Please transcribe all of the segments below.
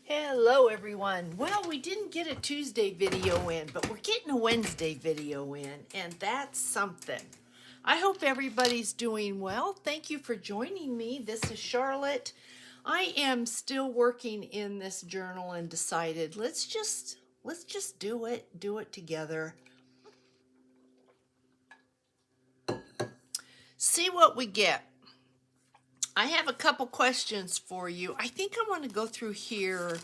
Hello everyone. Well, we didn't get a Tuesday video in, but we're getting a Wednesday video in, and that's something. I hope everybody's doing well. Thank you for joining me. This is Charlotte. I am still working in this journal and decided let's just do it together. See what we get. I have a couple questions for you. I think I want to go through here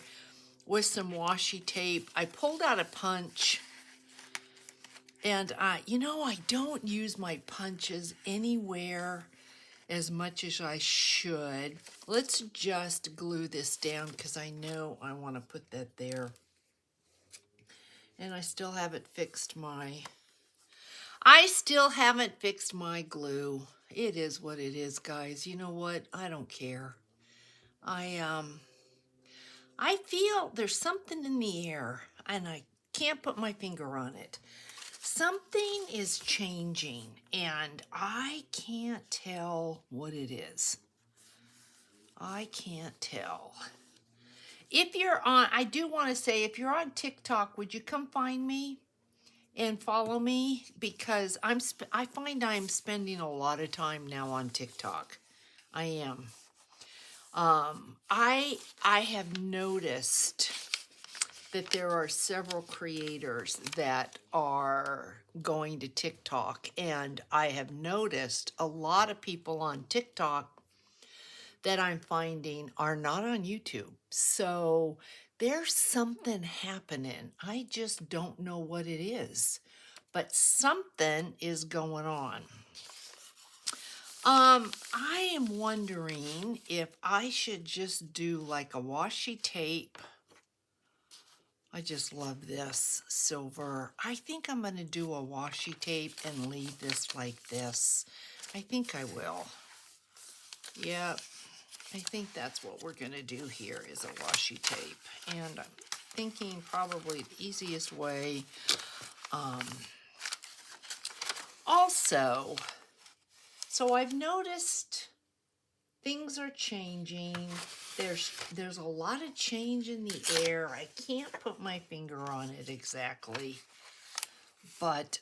with some washi tape. I pulled out a punch, and I don't use my punches anywhere as much as I should. Let's just glue this down because I know I want to put that there. And I still haven't fixed my glue. It is what it is, guys. You know what? I don't care. I feel there's something in the air, and I can't put my finger on it. Something is changing, and I can't tell what it is. I can't tell. If you're on, I do want to say, if you're on TikTok, would you come find me and follow me? Because I find I'm spending a lot of time now on TikTok. I am. I have noticed that there are several creators that are going to TikTok, and I have noticed a lot of people on TikTok that I'm finding are not on YouTube. So there's something happening. I just don't know what it is, but something is going on. I am wondering if I should just do like a washi tape. I just love this silver. I think I'm going to do a washi tape and leave this like this. I think I will. Yep. I think that's what we're going to do here is a washi tape. And I'm thinking probably the easiest way. Also, so I've noticed things are changing. There's a lot of change in the air. I can't put my finger on it exactly. But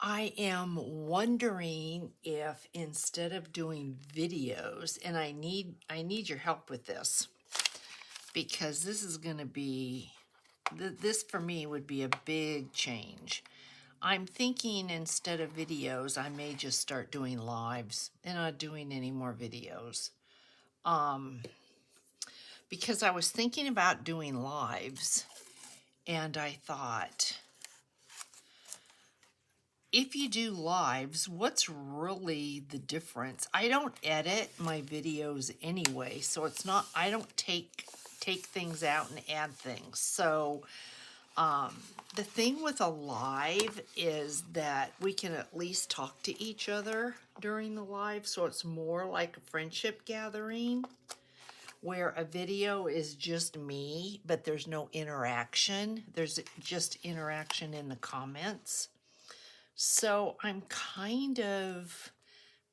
I am wondering if instead of doing videos, and I need your help with this, because this is going to be, this for me would be a big change. I'm thinking instead of videos, I may just start doing lives and not doing any more videos. Because I was thinking about doing lives, and I thought, if you do lives, what's really the difference? I don't edit my videos anyway, so it's not, I don't take things out and add things. So the thing with a live is that we can at least talk to each other during the live, so it's more like a friendship gathering, where a video is just me, but there's no interaction. There's just interaction in the comments. So I'm kind of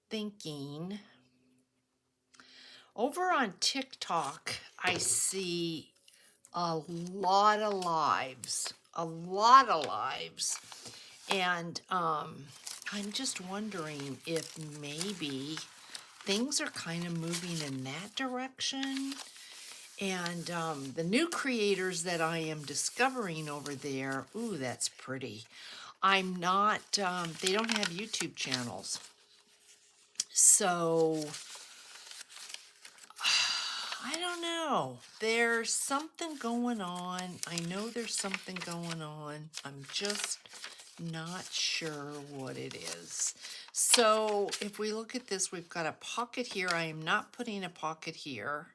thinking, over on TikTok, I see a lot of lives, and I'm just wondering if maybe things are kind of moving in that direction. And the new creators that I am discovering over there, ooh, that's pretty. I'm not, they don't have YouTube channels. So, I don't know. There's something going on. I know there's something going on. I'm just not sure what it is. So, if we look at this, we've got a pocket here. I am not putting a pocket here.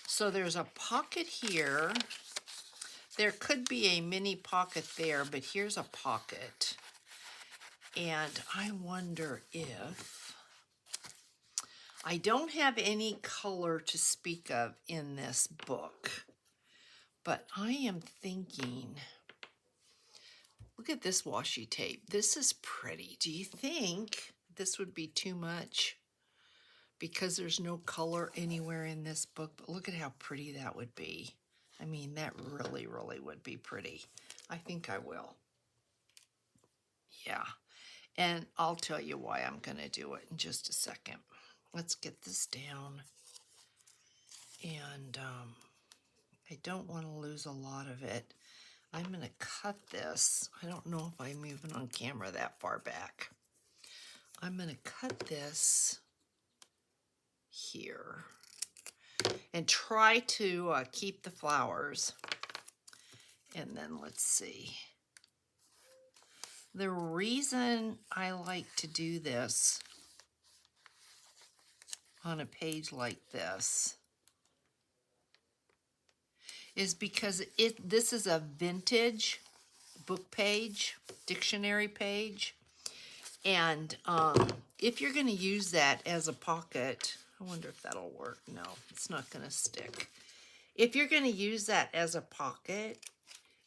So, there's a pocket here. There could be a mini pocket there, but here's a pocket. And I wonder if, I don't have any color to speak of in this book, but I am thinking, look at this washi tape. This is pretty. Do you think this would be too much because there's no color anywhere in this book, but look at how pretty that would be. I mean, that really, really would be pretty. I think I will. Yeah. And I'll tell you why I'm going to do it in just a second. Let's get this down. And I don't want to lose a lot of it. I'm going to cut this. I don't know if I'm moving on camera that far back. I'm going to cut this here and try to keep the flowers. And then let's see. The reason I like to do this on a page like this is because this is a vintage book page, dictionary page. And if you're going to use that as a pocket, I wonder if that'll work. No, it's not going to stick. If you're going to use that as a pocket,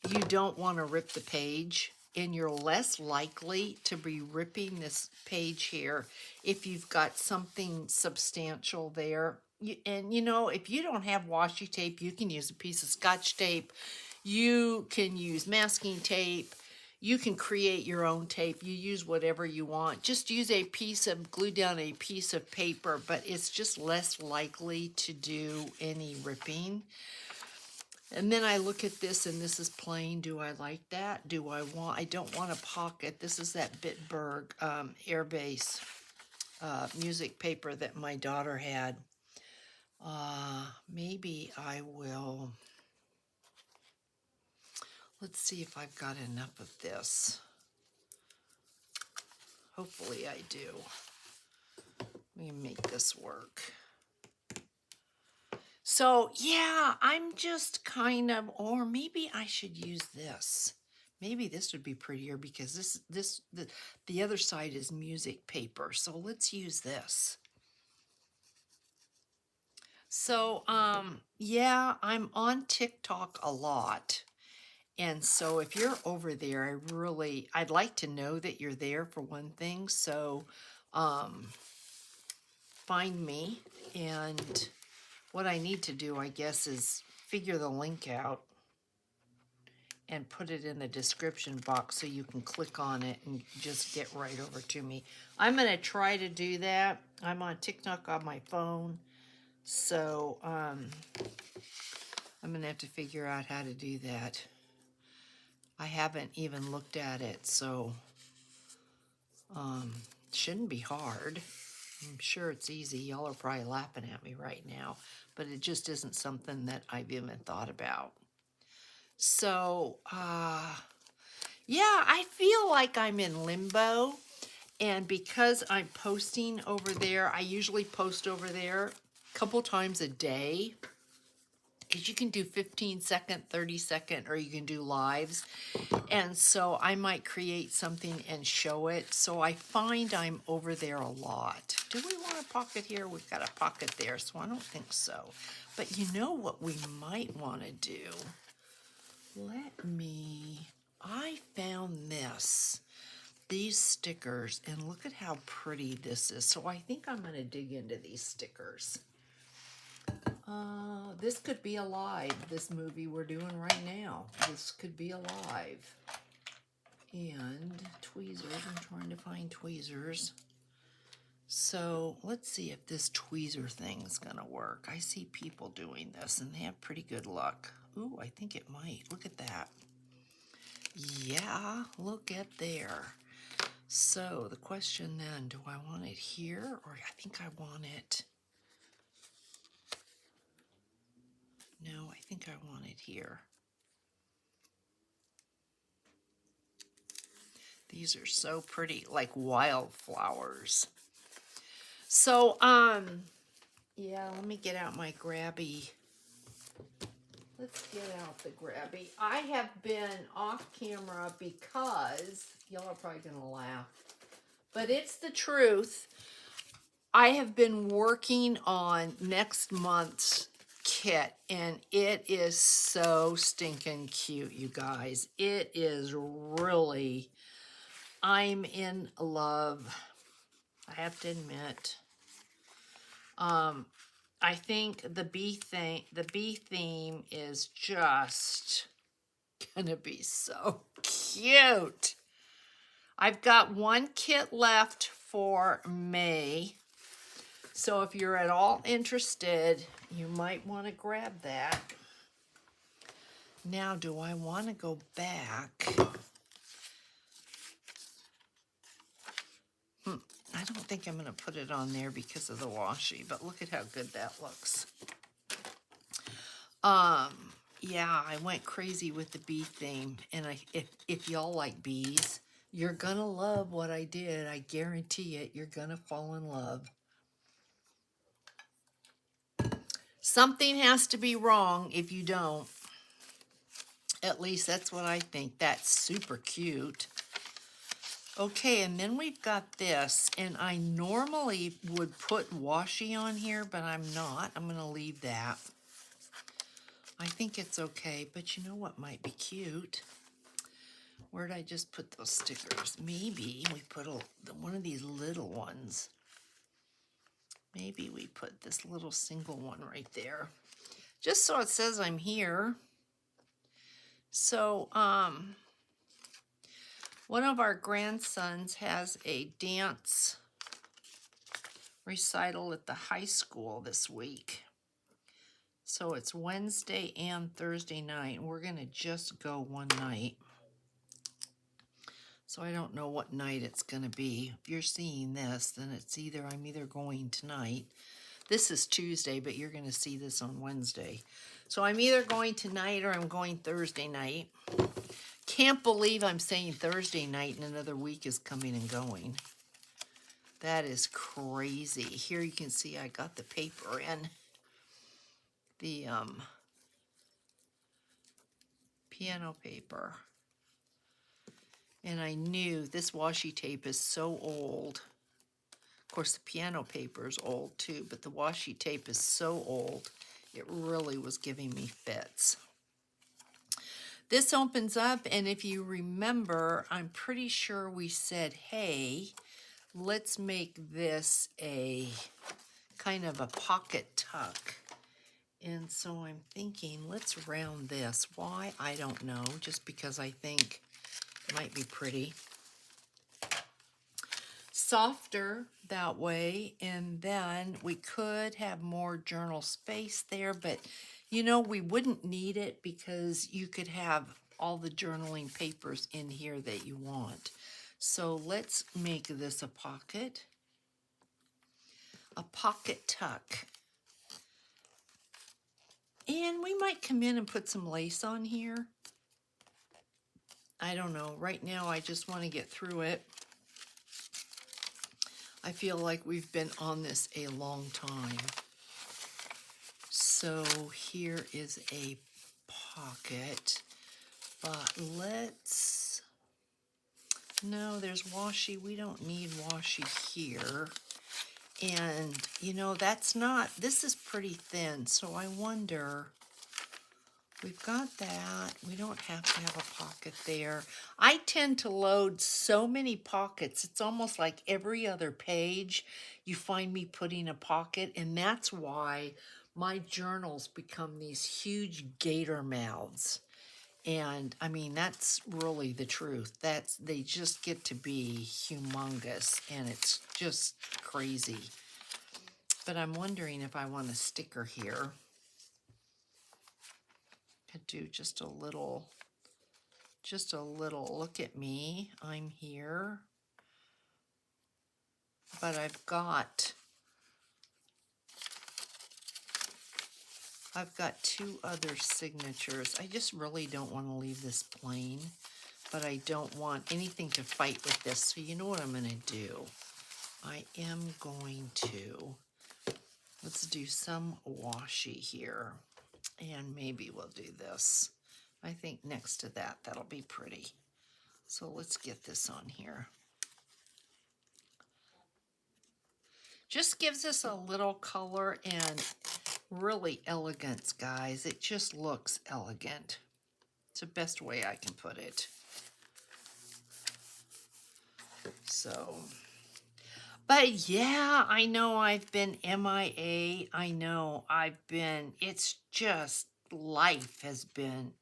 you don't want to rip the page, and you're less likely to be ripping this page here if you've got something substantial there. And you know, if you don't have washi tape, you can use a piece of Scotch tape. You can use masking tape. You can create your own tape. You use whatever you want. Just use a piece of, glue down a piece of paper, but it's just less likely to do any ripping. And then I look at this, and this is plain. Do I like that? I don't want a pocket. This is that Bitburg Airbase music paper that my daughter had. Maybe I will. Let's see if I've got enough of this. Hopefully I do. Let me make this work. So yeah, I'm just kind of, or maybe I should use this. Maybe this would be prettier because the other side is music paper. So let's use this. So yeah, I'm on TikTok a lot. And so if you're over there, I'd like to know that you're there for one thing. So find me, and what I need to do, I guess, is figure the link out and put it in the description box so you can click on it and just get right over to me. I'm going to try to do that. I'm on TikTok on my phone, so I'm going to have to figure out how to do that. I haven't even looked at it, so it shouldn't be hard. I'm sure it's easy. Y'all are probably laughing at me right now, but it just isn't something that I've even thought about. So, yeah, I feel like I'm in limbo, and because I'm posting over there, I usually post over there a couple times a day, because you can do 15-second, 30-second, or you can do lives. And so I might create something and show it. So I find I'm over there a lot. Do we want a pocket here? We've got a pocket there, so I don't think so. But you know what we might want to do? I found these stickers, and look at how pretty this is. So I think I'm going to dig into these stickers. This could be alive, this movie we're doing right now. This could be alive. And tweezers, I'm trying to find tweezers. So let's see if this tweezer thing's gonna work. I see people doing this and they have pretty good luck. Ooh, I think it might. Look at that. Yeah, look at there. So the question then, do I want it here, or I think I want it... No, I think I want it here. These are so pretty, like wildflowers. So, yeah, let me get out my grabby. Let's get out the grabby. I have been off camera because, y'all are probably gonna laugh, but it's the truth. I have been working on next month's kit, and it is so stinking cute, you guys. It is really, I'm in love. I have to admit, I think the bee theme is just gonna be so cute. I've got one kit left for May. So if you're at all interested, you might want to grab that. Now, do I want to go back? I don't think I'm going to put it on there because of the washi, but look at how good that looks. Yeah, I went crazy with the bee theme, and if y'all like bees, you're gonna love what I did. I guarantee it. You're gonna fall in love. Something has to be wrong if you don't. At least that's what I think. That's super cute. Okay, and then we've got this, and I normally would put washi on here, but I'm not. I'm going to leave that. I think it's okay, but you know what might be cute? Where'd I just put those stickers? Maybe we put one of these little ones. Maybe we put this little single one right there. Just so it says I'm here. So, one of our grandsons has a dance recital at the high school this week. So it's Wednesday and Thursday night. We're going to just go one night. So I don't know what night it's going to be. If you're seeing this, then I'm either going tonight. This is Tuesday, but you're going to see this on Wednesday. So I'm either going tonight or I'm going Thursday night. Can't believe I'm saying Thursday night and another week is coming and going. That is crazy. Here you can see I got the paper in. The piano paper. And I knew this washi tape is so old. Of course, the piano paper is old too, but the washi tape is so old, it really was giving me fits. This opens up, and if you remember, I'm pretty sure we said, hey, let's make this a kind of a pocket tuck. And so I'm thinking, let's round this. Why? I don't know, just because I think it might be pretty. Softer that way, and then we could have more journal space there, but you know, we wouldn't need it because you could have all the journaling papers in here that you want. So let's make this a pocket tuck. And we might come in and put some lace on here. I don't know. Right now, I just want to get through it. I feel like we've been on this a long time. So here is a pocket, but no, there's washi. We don't need washi here. And, you know, this is pretty thin, so I wonder, we've got that. We don't have to have a pocket there. I tend to load so many pockets. It's almost like every other page you find me putting a pocket, and that's why my journals become these huge gator mouths. And I mean, that's really the truth. They just get to be humongous, and it's just crazy. But I'm wondering if I want a sticker here. Could do just a little, look at me, I'm here. But I've got two other signatures. I just really don't want to leave this plain, but I don't want anything to fight with this. So you know what I'm going to do? I am going to, let's do some washi here, and maybe we'll do this. I think next to that, that'll be pretty. So let's get this on here. Just gives us a little color and really elegance, guys. It just looks elegant. It's the best way I can put it. So, But yeah, I know I've been MIA. I know it's just life has been,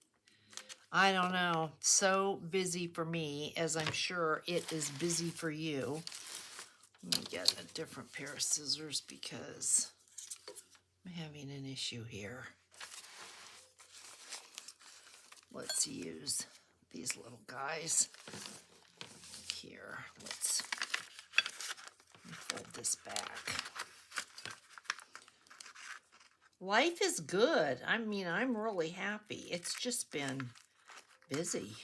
I don't know, so busy for me, as I'm sure it is busy for you. Let me get a different pair of scissors because I'm having an issue here. Let's use these little guys here. Let's fold this back. Life is good. I mean, I'm really happy. It's just been busy.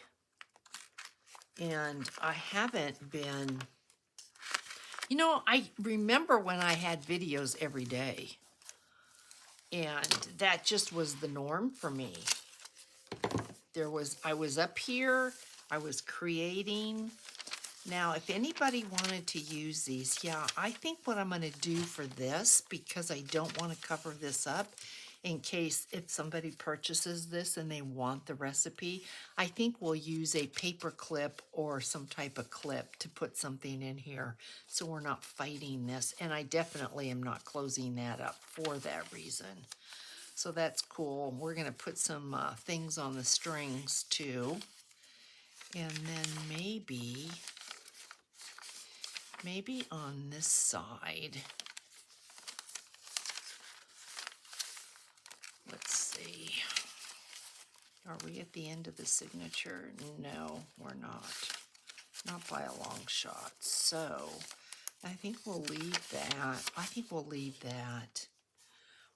And I haven't been, I remember when I had videos every day. And that just was the norm for me. I was up here, I was creating. Now, if anybody wanted to use these, yeah, I think what I'm going to do for this, because I don't want to cover this up in case if somebody purchases this and they want the recipe, I think we'll use a paper clip or some type of clip to put something in here so we're not fighting this. And I definitely am not closing that up for that reason. So that's cool. We're going to put some things on the strings too. And then maybe on this side, let's see. Are we at the end of the signature? No, we're not. Not by a long shot. So I think we'll leave that.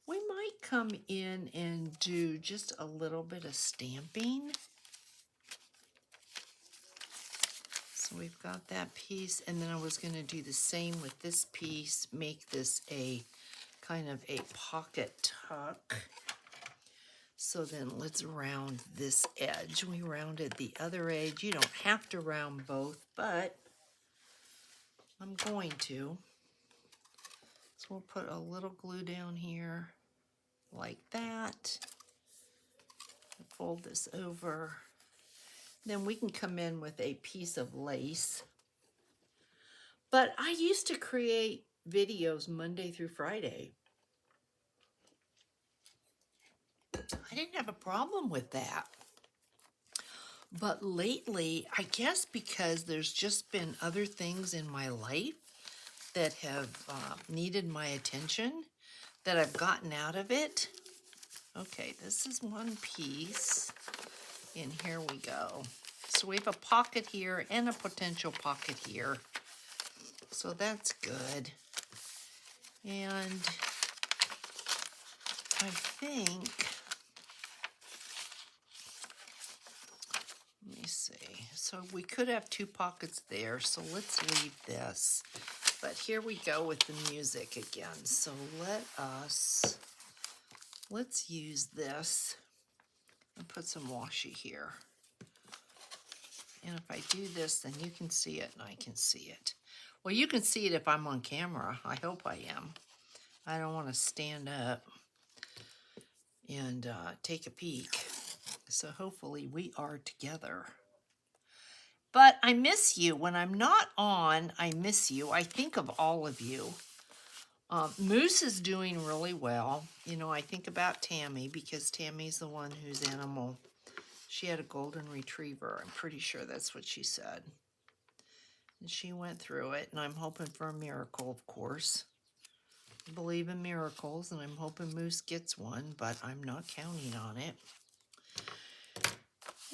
We might come in and do just a little bit of stamping. So we've got that piece, and then I was going to do the same with this piece, make this a kind of a pocket tuck. So then let's round this edge. We rounded the other edge. You don't have to round both, but I'm going to. So we'll put a little glue down here like that. Fold this over. Then we can come in with a piece of lace. But I used to create videos Monday through Friday. I didn't have a problem with that. But lately, I guess because there's just been other things in my life that have needed my attention, that I've gotten out of it. Okay, this is one piece, and here we go. So we have a pocket here and a potential pocket here. So that's good. And I think, let me see. So we could have two pockets there, so let's leave this. But here we go with the music again. So let's use this and put some washi here. And if I do this, then you can see it and I can see it. Well, you can see it if I'm on camera. I hope I am. I don't want to stand up and take a peek. So hopefully we are together. But I miss you. When I'm not on, I miss you. I think of all of you. Moose is doing really well. I think about Tammy because Tammy's the one whose animal, she had a golden retriever. I'm pretty sure that's what she said. And she went through it, and I'm hoping for a miracle, of course. I believe in miracles, and I'm hoping Moose gets one, but I'm not counting on it.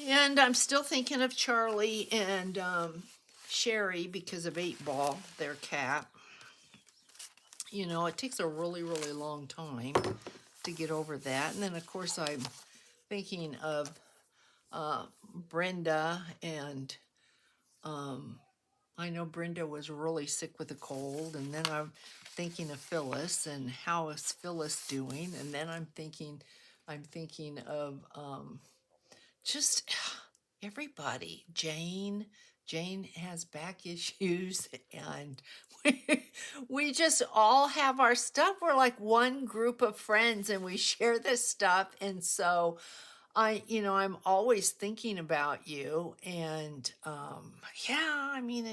And I'm still thinking of Charlie and Sherry because of 8-Ball, their cat. It takes a really, really long time to get over that. And then, of course, I'm thinking of Brenda, and I know Brenda was really sick with a cold. And then I'm thinking of Phyllis and how is Phyllis doing? And then I'm thinking of just everybody. Jane has back issues, and we just all have our stuff. We're like one group of friends, and we share this stuff. And so I'm always thinking about you. And yeah, I mean,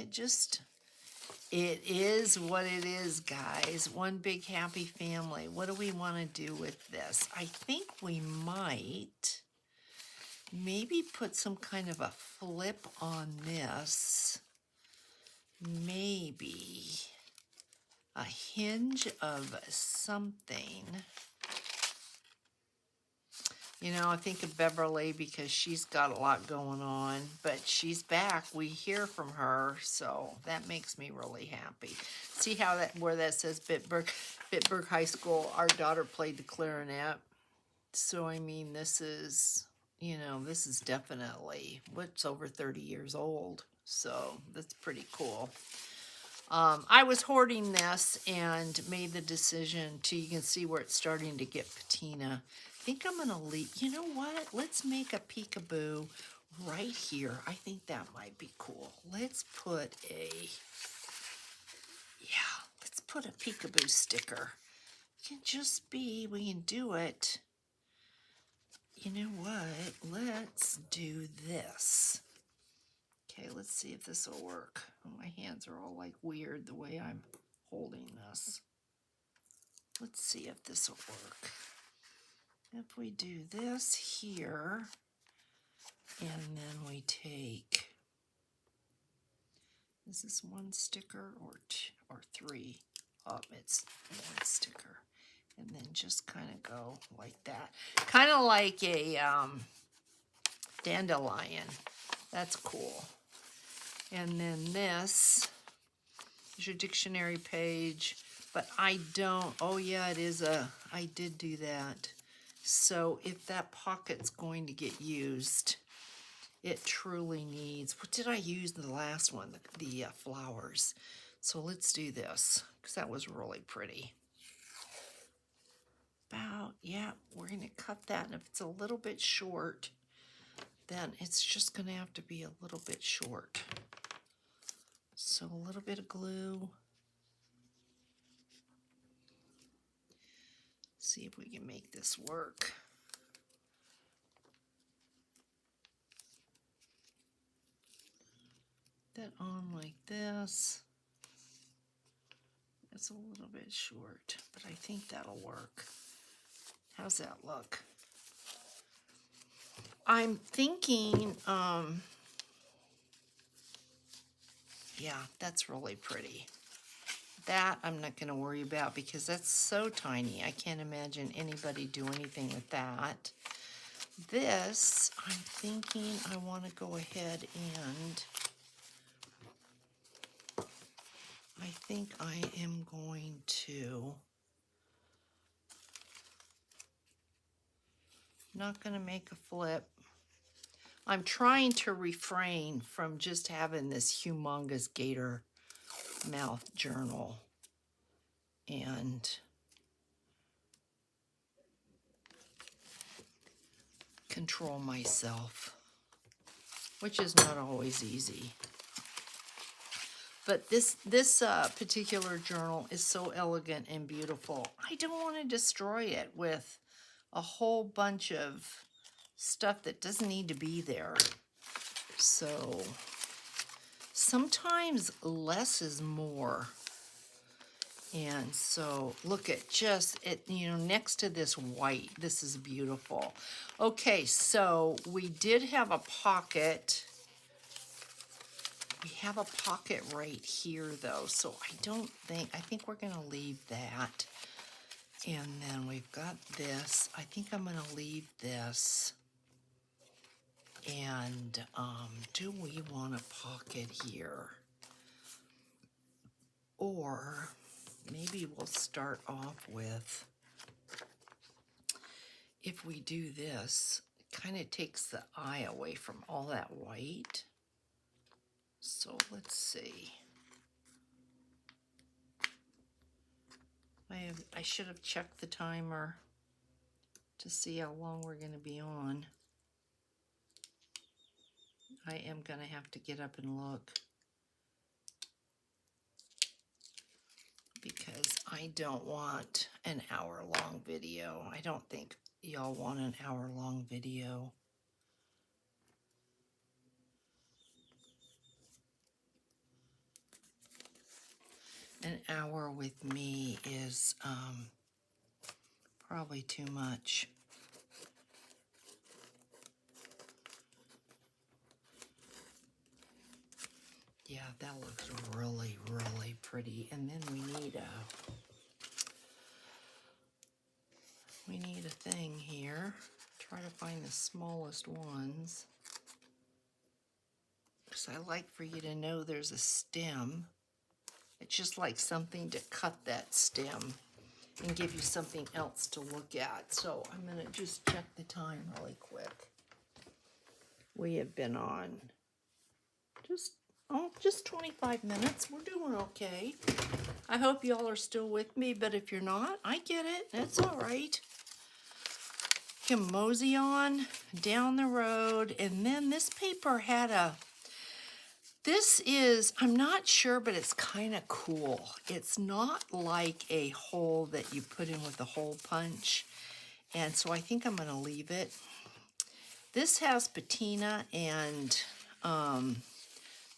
It is what it is, guys. One big happy family. What do we want to do with this? I think we might maybe put some kind of a flip on this. Maybe a hinge of something. You know, I think of Beverly because she's got a lot going on, but she's back. We hear from her, so that makes me really happy. See how where that says Bitburg High School, our daughter played the clarinet. So, I mean, this is, you know, this is definitely, what's over 30 years old. So, that's pretty cool. I was hoarding this and made the decision to, you can see where it's starting to get patina. I think I'm going to leave, you know what? Let's make a peekaboo right here. I think that might be cool. Let's put let's put a peekaboo sticker. It can just be, we can do it. You know what? Let's do this. Okay, let's see if this will work. Oh, my hands are all like weird the way I'm holding this. Let's see if this will work. If we do this here, and then we take, is this one sticker or two or three? Oh, it's one sticker. And then just kind of go like that. Kind of like a dandelion. That's cool. And then this is your dictionary page, but I don't, oh yeah, it is I did do that. So if that pocket's going to get used, it truly needs, what did I use in the last one? The flowers. So let's do this, because that was really pretty. About, yeah, we're going to cut that, and if it's a little bit short, then it's just going to have to be a little bit short. So a little bit of glue. See if we can make this work. That on like this. It's a little bit short, but I think that'll work. How's that look? I'm thinking, yeah, that's really pretty. That I'm not going to worry about because that's so tiny. I can't imagine anybody do anything with that. This, I'm thinking I want to go ahead and I think I am going to, not going to make a flip. I'm trying to refrain from just having this humongous gator mouth journal and control myself, which is not always easy. But this particular journal is so elegant and beautiful. I don't want to destroy it with a whole bunch of stuff that doesn't need to be there. So sometimes less is more. And so look at just it, you know, next to this white, this is beautiful. Okay, so we did have a pocket. We have a pocket right here though, so I think we're gonna leave that. And then we've got this. I think I'm gonna leave this. And do we want a pocket here? Or maybe we'll start off with, if we do this, it kind of takes the eye away from all that white. So let's see. I should have checked the timer to see how long we're going to be on. I am going to have to get up and look because I don't want an hour-long video. I don't think y'all want an hour-long video. An hour with me is probably too much. Yeah, that looks really, really pretty. And then we need a thing here. Try to find the smallest ones. Because I like for you to know there's a stem. It's just like something to cut that stem and give you something else to look at. So I'm going to just check the time really quick. We have been on just 25 minutes. We're doing okay. I hope y'all are still with me, but if you're not, I get it. That's all right. You can mosey on down the road, and then this paper had this is, I'm not sure, but it's kind of cool. It's not like a hole that you put in with a hole punch, and so I think I'm going to leave it. This has patina, and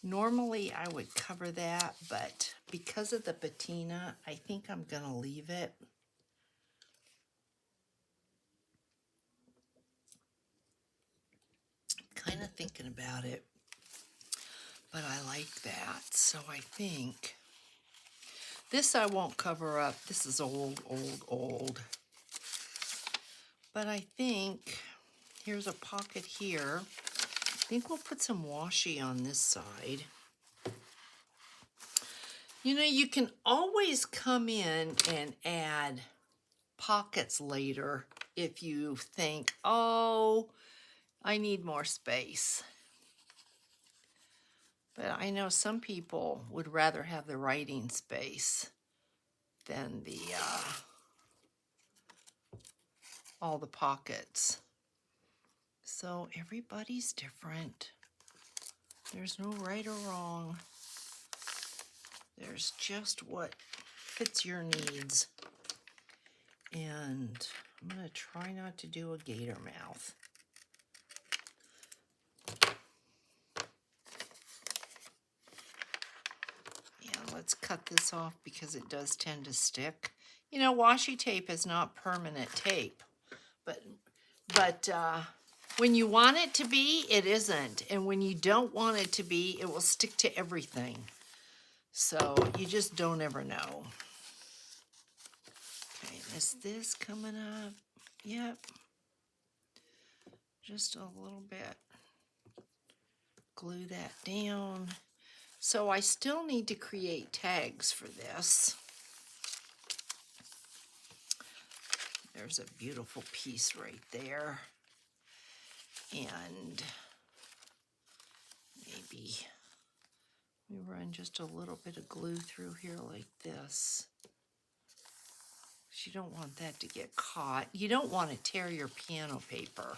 normally I would cover that, but because of the patina, I think I'm going to leave it. Kind of thinking about it, but I like that. So I think this I won't cover up. This is old. But I think here's a pocket here. I think we'll put some washi on this side. You know, you can always come in and add pockets later if you think, oh, I need more space. But I know some people would rather have the writing space than the all the pockets. So everybody's different. There's no right or wrong. There's just what fits your needs. And I'm going to try not to do a gator mouth. Yeah, let's cut this off because it does tend to stick. You know, washi tape is not permanent tape, but when you want it to be, it isn't. And when you don't want it to be, it will stick to everything. So you just don't ever know. Okay, is this coming up? Yep. Just a little bit. Glue that down. So I still need to create tags for this. There's a beautiful piece right there. And maybe we run just a little bit of glue through here like this. You don't want that to get caught. You don't want to tear your piano paper.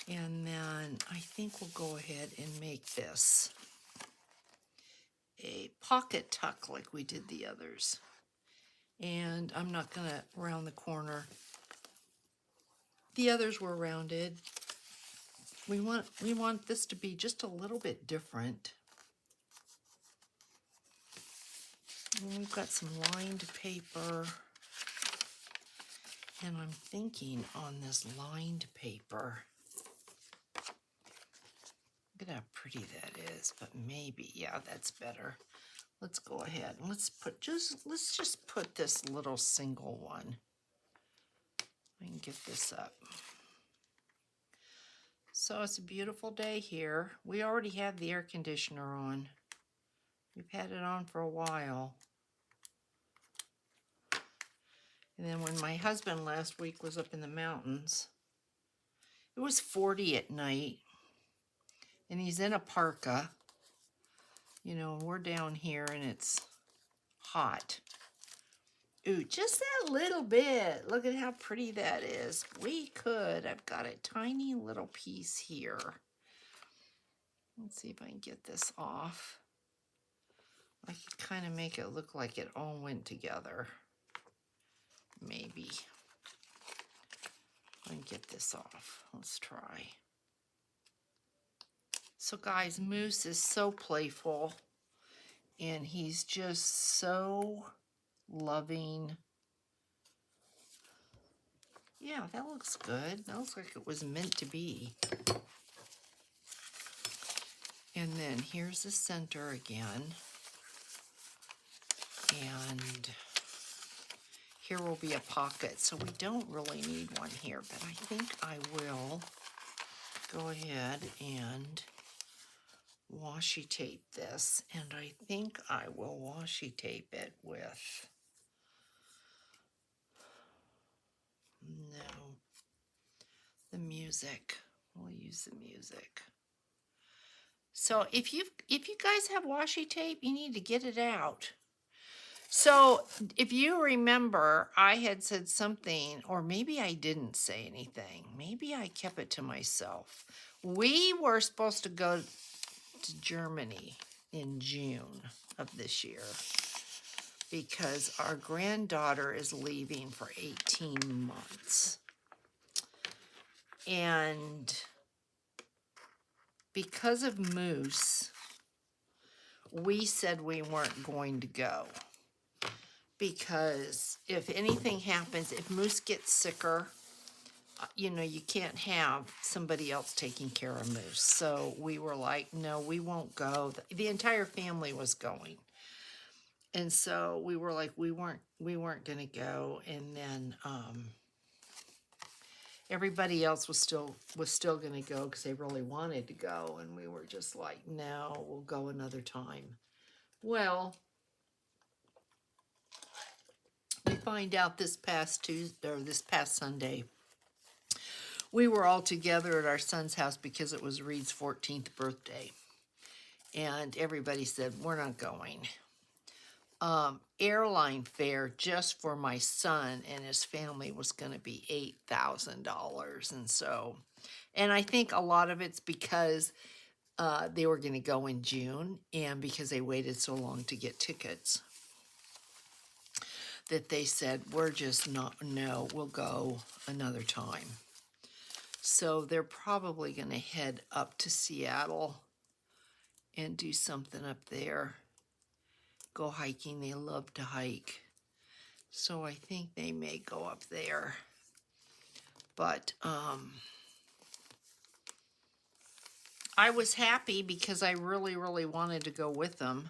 And then I think we'll go ahead and make this a pocket tuck like we did the others. And I'm not going to round the corner. The others were rounded. We want this to be just a little bit different. And we've got some lined paper. And I'm thinking on this lined paper, look at how pretty that is, but maybe, yeah, that's better. Let's go ahead and let's just put this little single one. I can get this up. So it's a beautiful day here. We already have the air conditioner on. We've had it on for a while. And then when my husband last week was up in the mountains, it was 40 at night. And he's in a parka. You know, we're down here and it's hot. Ooh, just that little bit. Look at how pretty that is. I've got a tiny little piece here. Let's see if I can get this off. I could kind of make it look like it all went together. Maybe. I can get this off. Let's try. So guys, Moose is so playful. And he's just so loving. Yeah, that looks good. That looks like it was meant to be. And then here's the center again. And here will be a pocket. So we don't really need one here, but I think I will go ahead and washi tape this. And I think I will washi tape it with, no, the music. We'll use the music. So if you guys have washi tape, you need to get it out. So if you remember, I had said something, or maybe I didn't say anything. Maybe I kept it to myself. We were supposed to go to Germany in June of this year because our granddaughter is leaving for 18 months. And because of Moose, we said we weren't going to go. Because if anything happens, if Moose gets sicker, you know, you can't have somebody else taking care of Moose. So we were like, no, we won't go. The entire family was going. And so we were like, we weren't going to go. And then everybody else was still going to go because they really wanted to go. And we were just like, no, we'll go another time. Well, we find out this past Tuesday, or this past Sunday, we were all together at our son's house because it was Reed's 14th birthday. And everybody said, we're not going. Airline fare just for my son and his family was going to be $8,000. And so, and I think a lot of it's because they were going to go in June and because they waited so long to get tickets that they said, we're just not, no, we'll go another time. So they're probably going to head up to Seattle and do something up there. Go hiking. They love to hike. So I think they may go up there. But I was happy because I really, really wanted to go with them.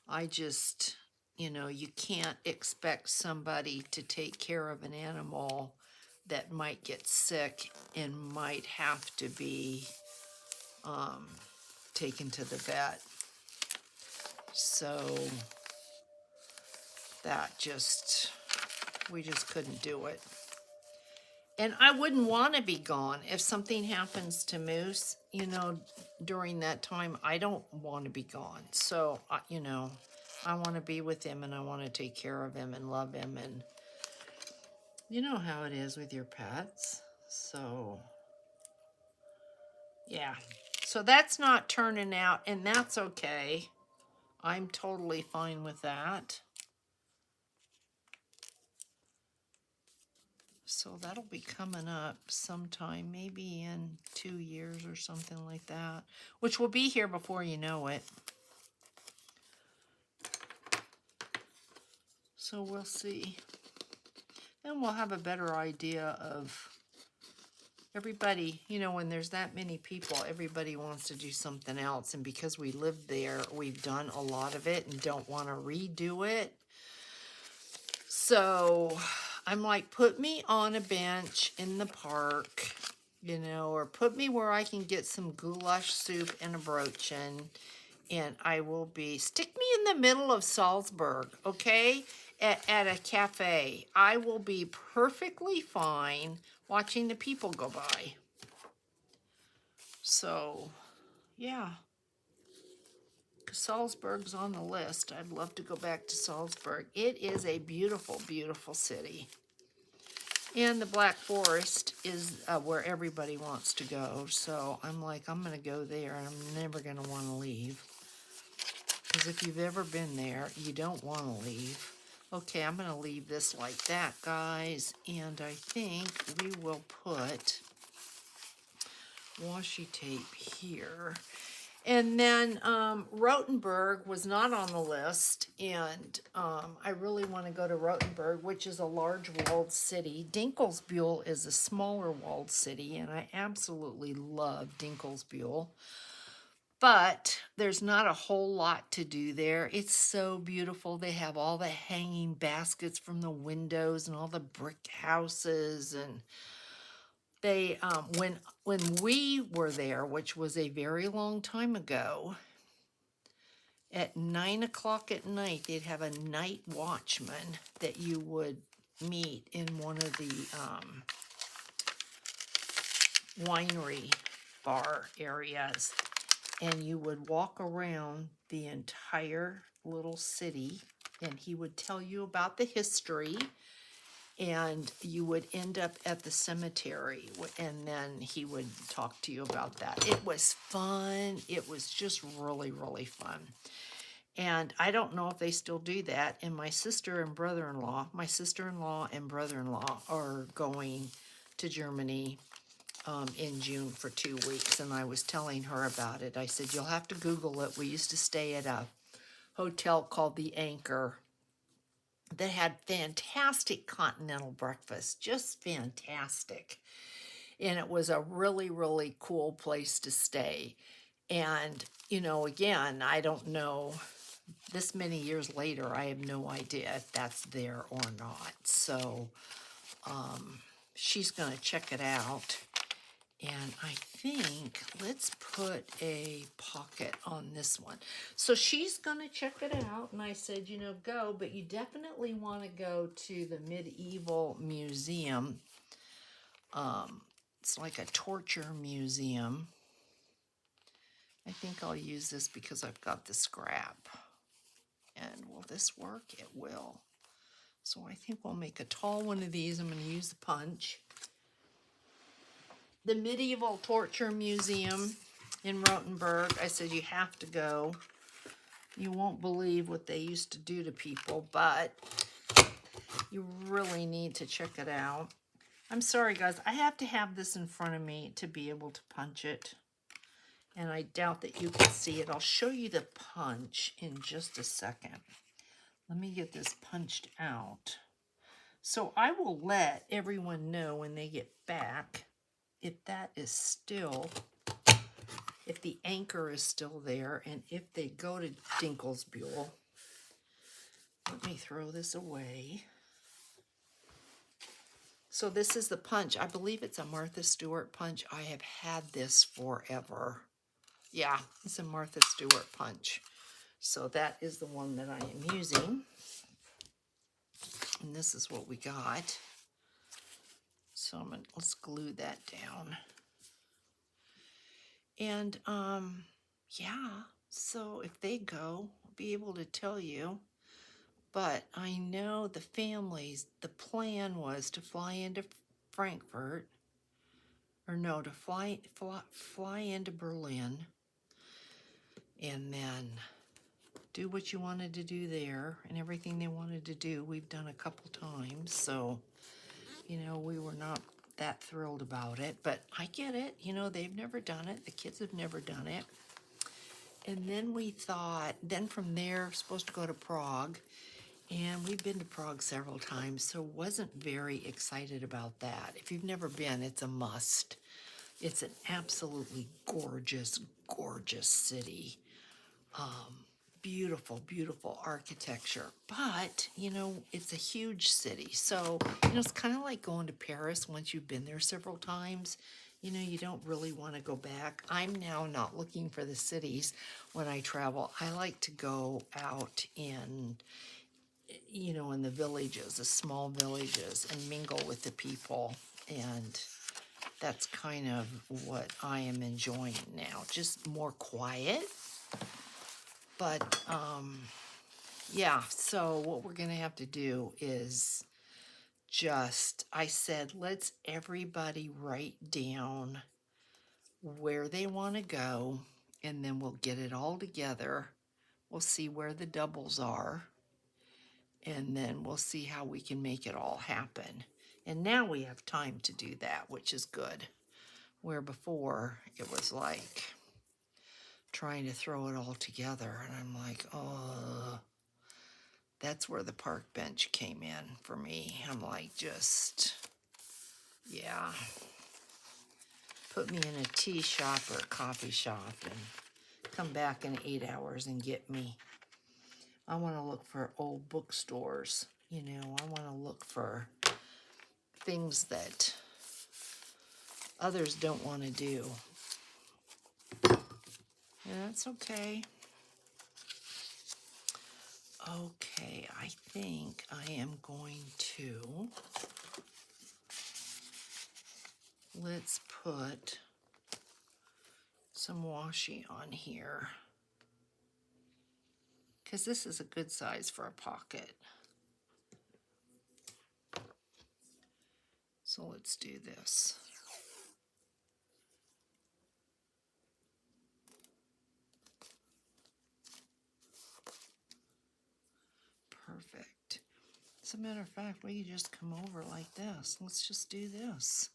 I just, you know, you can't expect somebody to take care of an animal that might get sick and might have to be taken to the vet. So that just, we just couldn't do it. And I wouldn't want to be gone. If something happens to Moose, you know, during that time, I don't want to be gone. So, you know, I want to be with him and I want to take care of him and love him. And you know how it is with your pets. So, yeah. So that's not turning out, and that's okay. I'm totally fine with that. So that'll be coming up sometime, maybe in 2 years or something like that, which will be here before you know it. So we'll see. And we'll have a better idea of everybody, you know, when there's that many people, everybody wants to do something else. And because we live there, we've done a lot of it and don't want to redo it. So I'm like, put me on a bench in the park, you know, or put me where I can get some goulash soup and a brochin, and I will be, stick me in the middle of Salzburg, okay, at a cafe. I will be perfectly fine watching the people go by. So, yeah. Salzburg's on the list. I'd love to go back to Salzburg. It is a beautiful, beautiful city. And the Black Forest is where everybody wants to go. So I'm like, I'm going to go there and I'm never going to want to leave. Because if you've ever been there, you don't want to leave. Okay, I'm going to leave this like that, guys. And I think we will put washi tape here. And then Rothenburg was not on the list, and I really want to go to Rothenburg, which is a large walled city. Dinkelsbühl is a smaller walled city, and I absolutely love Dinkelsbühl. But there's not a whole lot to do there. It's so beautiful. They have all the hanging baskets from the windows and all the brick houses, and they when we were there, which was a very long time ago, at 9 o'clock at night, they'd have a night watchman that you would meet in one of the winery bar areas, and you would walk around the entire little city, and he would tell you about the history, and you would end up at the cemetery, and then he would talk to you about that. It was fun. It was just really, really fun. And I don't know if they still do that. And my sister and brother-in-law are going to Germany in June for 2 weeks. And I was telling her about it. I said, you'll have to Google it. We used to stay at a hotel called the Anchor that had fantastic continental breakfast, just fantastic. And it was a really, really cool place to stay. And, again, I don't know, this many years later, I have no idea if that's there or not. So she's going to check it out. And I think, let's put a pocket on this one. So she's going to check it out. And I said, go, but you definitely want to go to the Medieval Museum. It's like a torture museum. I think I'll use this because I've got the scrap. And will this work? It will. So I think we'll make a tall one of these. I'm going to use the punch. The Medieval Torture Museum in Rothenburg. I said you have to go. You won't believe what they used to do to people, but you really need to check it out. I'm sorry, guys. I have to have this in front of me to be able to punch it. And I doubt that you can see it. I'll show you the punch in just a second. Let me get this punched out. So I will let everyone know when they get back if that is still, if the Anchor is still there, and if they go to Dinkelsbühl. Let me throw this away. So this is the punch. I believe it's a Martha Stewart punch. I have had this forever. Yeah, it's a Martha Stewart punch. So that is the one that I am using. And this is what we got. So let's glue that down. And yeah, so if they go, I'll be able to tell you. But I know the families, the plan was to fly into Frankfurt, or no, to fly into Berlin, and then do what you wanted to do there, and everything they wanted to do, we've done a couple times. So, we were not that thrilled about it, but I get it. They've never done it. The kids have never done it. And then we thought, then from there, supposed to go to Prague. And we've been to Prague several times, so wasn't very excited about that. If you've never been, it's a must. It's an absolutely gorgeous, gorgeous city. Beautiful, beautiful architecture. But, it's a huge city. So, it's kind of like going to Paris once you've been there several times. You don't really want to go back. I'm now not looking for the cities when I travel. I like to go out in the villages, the small villages, and mingle with the people. And that's kind of what I am enjoying now. Just more quiet. But, yeah, so what we're going to have to do is I said, let's everybody write down where they want to go, and then we'll get it all together. We'll see where the doubles are, and then we'll see how we can make it all happen. And now we have time to do that, which is good. Where before it was like, trying to throw it all together. And I'm like, oh, that's where the park bench came in for me. I'm like, just, yeah. Put me in a tea shop or a coffee shop and come back in 8 hours and get me. I want to look for old bookstores. You know, I want to look for things that others don't want to do. And that's okay. Okay, I think I am going to, let's put some washi on here, because this is a good size for a pocket. So let's do this. Perfect. As a matter of fact, we can just come over like this. Let's just do this.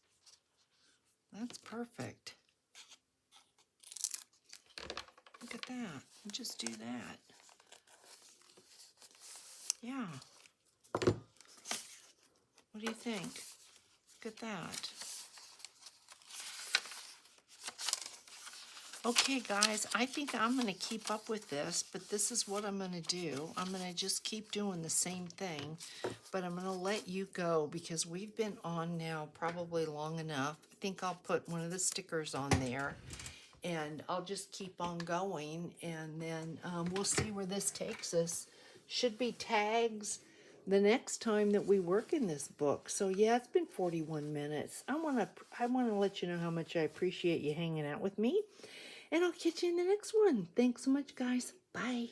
That's perfect. Look at that. We'll just do that. Yeah. What do you think? Look at that. Okay, guys, I think I'm going to keep up with this, but this is what I'm going to do. I'm going to just keep doing the same thing, but I'm going to let you go because we've been on now probably long enough. I think I'll put one of the stickers on there, and I'll just keep on going, and then we'll see where this takes us. Should be tags the next time that we work in this book. So yeah, it's been 41 minutes. I want to let you know how much I appreciate you hanging out with me. And I'll catch you in the next one. Thanks so much, guys. Bye.